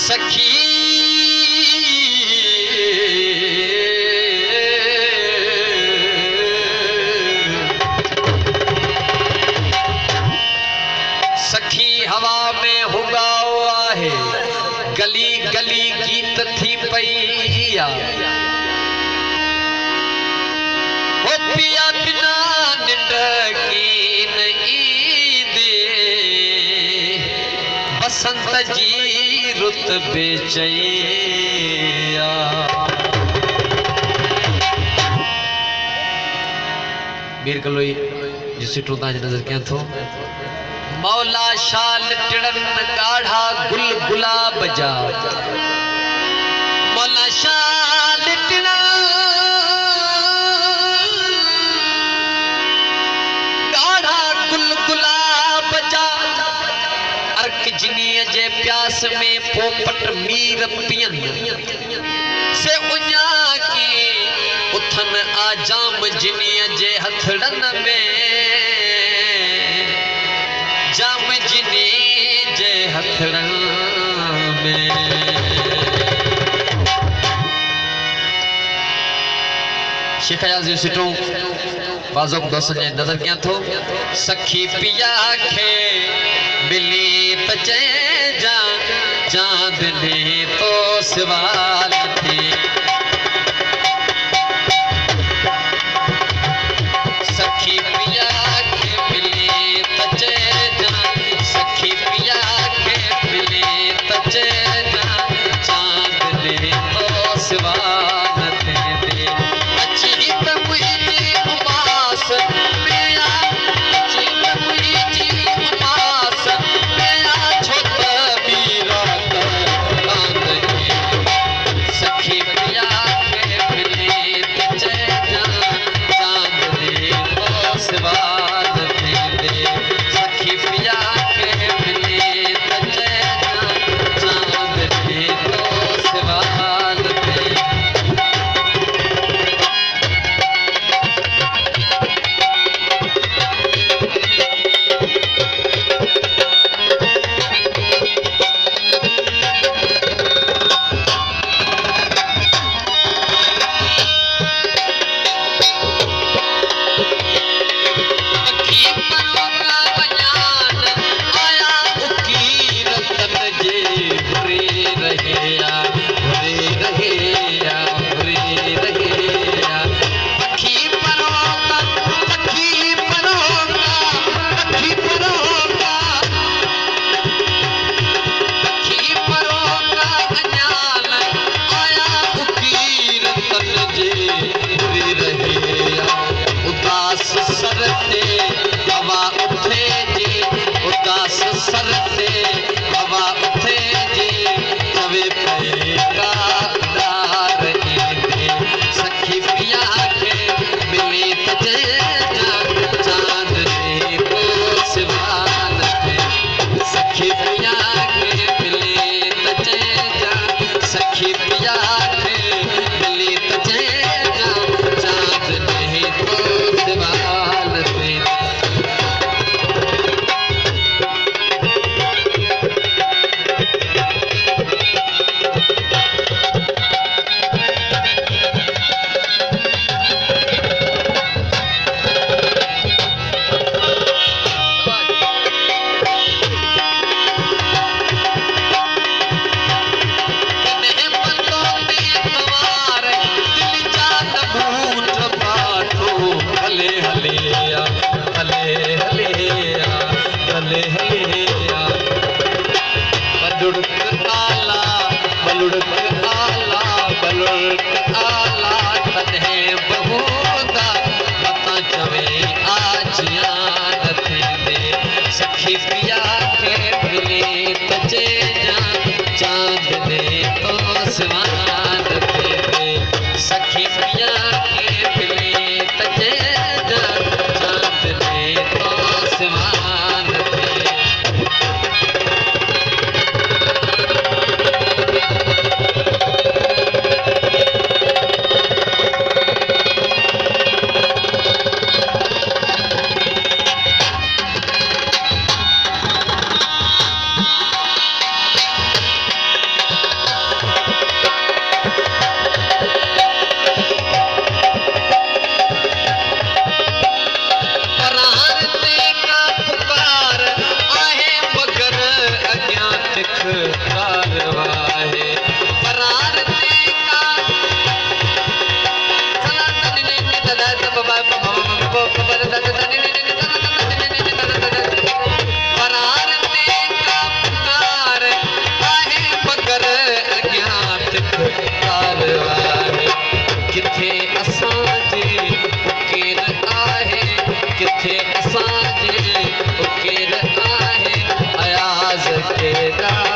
सखी सखी हवा में हुगाओ आहे गली गली गीत थी पैया हो पिया बिना निंड की ईदे बसंत जी रुत बेचैया मीर कलोई जिसे टूंदा नजर क्या थो मौला शाल टिड़न गाढ़ा गुल गुलाब जा मौला शाल टिड़न गाढ़ा गुल गुलाब जा अर्क जिनीअ जे प्यास में पोपट मीर पियन से उञा की उथन आजाम जिनीअ जे हथड़न में जाम जिनी जे हथड़न में शेख अयाज़ जो सिटो बाज़ोक दोस्त ने नजर क्या थो सखी पिया खे मिली तचे जा चांद ने तो सवाल थी सखी पिया खे मिली तचे जा सखी पिया खे मिली तचे जा चांद ने तो सवाल थे दे अच्छी तमुई उपास मेरा अच्छी तमुई उपास मेरा छोटा बीरा कांद के सखी पिया के मिले तचे जा चांद ने तो सवाल थे दे सखी पिया के मिले तचे जा चांद ने तो सवाल थे सरते हवा उठे जी उदास सरते हवा उठे जी तवे पे का दार दे सखी पिया के मिले तजे जा चांद ने तो सवाल थे सखी पिया के मिले तजे जा सखी पिया के मिले तजे जा चांद ने तो सवाल थे सखी पिया के मिले तचे जा चांद ने तो सवाल थे दे सखी पिया के मिले तचे जा चांद ने तो सवाल थे तेरा